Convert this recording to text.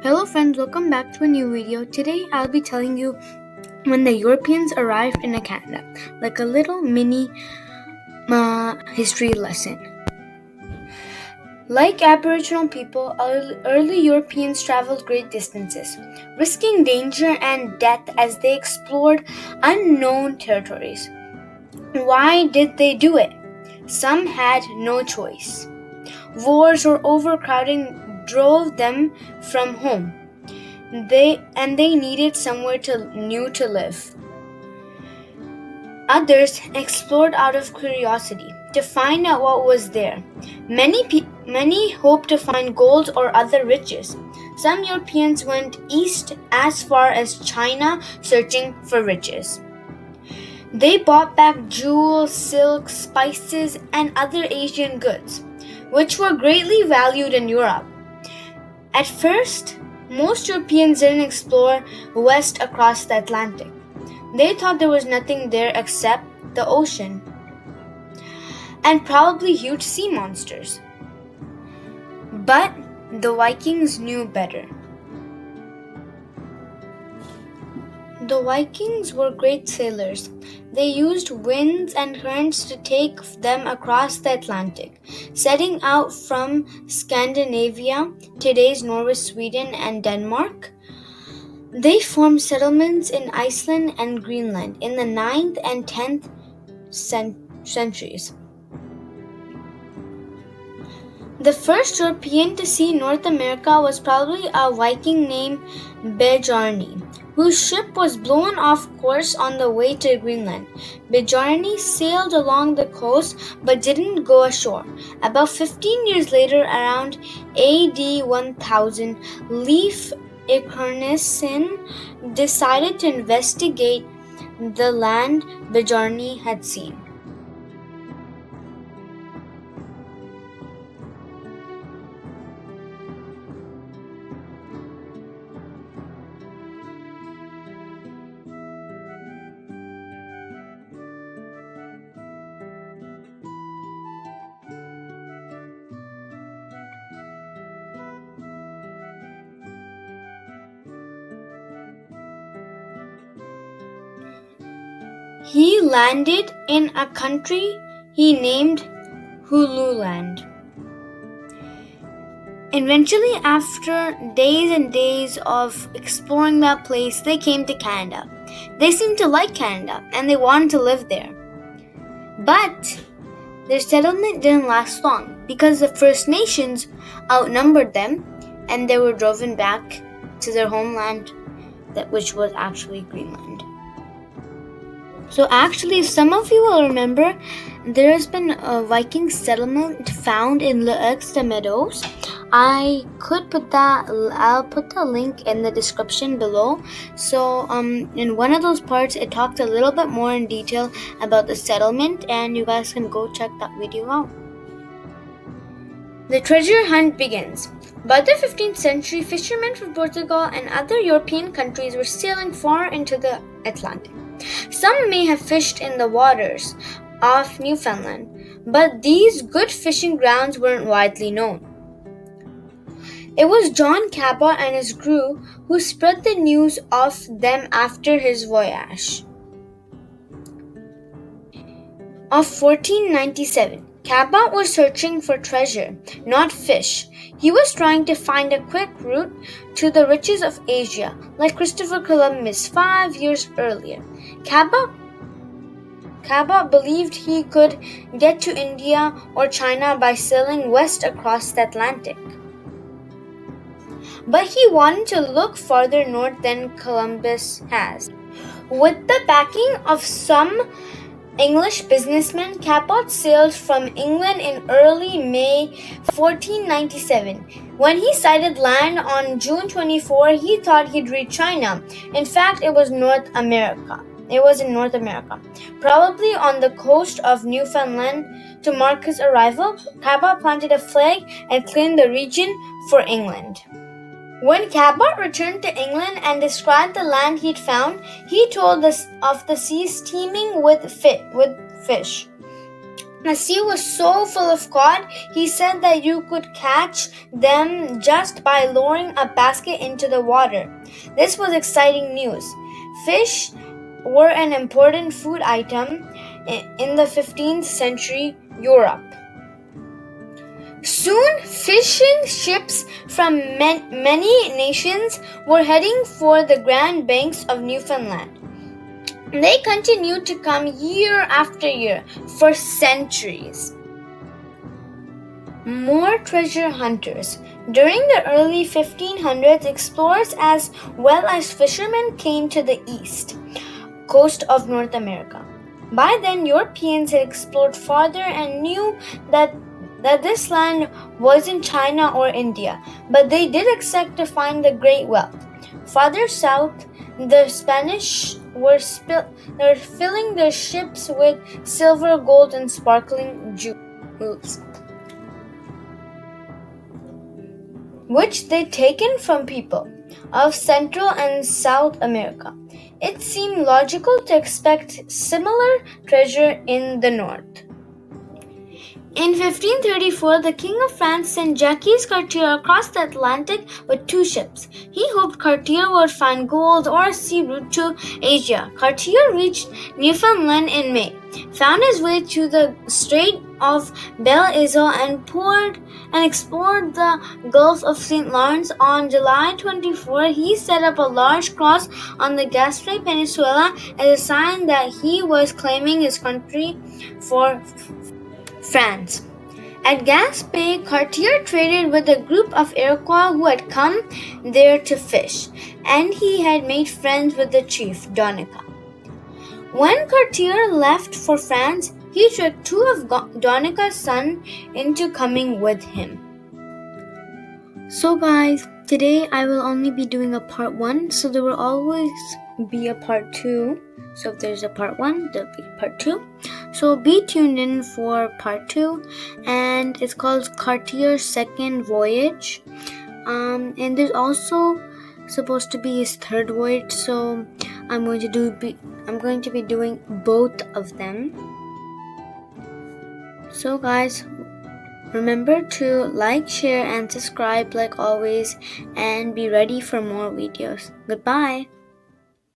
Hello friends, welcome back to a new video. Today I'll be telling you when the Europeans arrived in Canada, like a little mini history lesson. Like Aboriginal people, early Europeans traveled great distances, risking danger and death as they explored unknown territories. Why did they do it? Some had no choice. Wars or overcrowding drove them from home. They needed somewhere new to live. Others explored out of curiosity to find out what was there. Many hoped to find gold or other riches. Some Europeans went east as far as China searching for riches. They brought back jewels, silk, spices, and other Asian goods, which were greatly valued in Europe. At first, most Europeans didn't explore west across the Atlantic. They thought there was nothing there except the ocean and probably huge sea monsters. But the Vikings knew better. The Vikings were great sailors. They used winds and currents to take them across the Atlantic, setting out from Scandinavia, today's Norway, Sweden, and Denmark. They formed settlements in Iceland and Greenland in the 9th and 10th centuries. The first European to see North America was probably a Viking named Bjarni, whose ship was blown off course on the way to Greenland. Bjarni sailed along the coast but didn't go ashore. About 15 years later, around AD 1000, Leif Erikson decided to investigate the land Bjarni had seen. He landed in a country he named Hululand. Eventually, after days and days of exploring that place, they came to Canada. They seemed to like Canada and they wanted to live there. But their settlement didn't last long because the First Nations outnumbered them and they were driven back to their homeland, which was actually Greenland. So actually, if some of you will remember, there has been a Viking settlement found in the Meadows. I'll put the link in the description below. So in one of those parts, it talks a little bit more in detail about the settlement, and you guys can go check that video out. The treasure hunt begins. By the 15th century, fishermen from Portugal and other European countries were sailing far into the Atlantic. Some may have fished in the waters off Newfoundland, but these good fishing grounds weren't widely known. It was John Cabot and his crew who spread the news of them after his voyage. Of 1497, Cabot was searching for treasure, not fish. He was trying to find a quick route to the riches of Asia, like Christopher Columbus 5 years earlier. Cabot believed he could get to India or China by sailing west across the Atlantic. But he wanted to look farther north than Columbus has. With the backing of some English businessmen, Cabot sailed from England in early May 1497. When he sighted land on June 24, he thought he'd reach China. In fact, it was in North America, probably on the coast of Newfoundland. To mark his arrival, Cabot planted a flag and claimed the region for England. When Cabot returned to England and described the land he'd found, he told us of the seas teeming with fish. The sea was so full of cod, he said that you could catch them just by lowering a basket into the water. This was exciting news. Fish were an important food item in the 15th century Europe. Soon, fishing ships from many nations were heading for the Grand Banks of Newfoundland. They continued to come year after year for centuries. More treasure hunters. During the early 1500s, explorers as well as fishermen came to the east coast of North America. By then, Europeans had explored farther and knew that this land wasn't China or India, but they did expect to find the great wealth. Farther south, the Spanish were filling their ships with silver, gold, and sparkling jewels, which they'd taken from people of Central and South America. It seemed logical to expect similar treasure in the north. In 1534, the King of France sent Jacques Cartier across the Atlantic with 2 ships. He hoped Cartier would find gold or a sea route to Asia. Cartier reached Newfoundland in May, found his way to the Strait of Belle Isle, and explored the Gulf of St. Lawrence. On July 24, he set up a large cross on the Gaspe Peninsula as a sign that he was claiming his country for France. At Gaspe, Cartier traded with a group of Iroquois who had come there to fish, and he had made friends with the chief, Donica. When Cartier left for France, he tricked 2 of Donica's sons into coming with him. So guys, today I will only be doing a part 1, so there will always be a part 2. So if there's a part 1, there'll be part 2. So be tuned in for part 2, and it's called Cartier's Second Voyage. And there's also supposed to be his 3rd voyage, so I'm going to be doing both of them. So guys, remember to like, share, and subscribe like always, and be ready for more videos. Goodbye.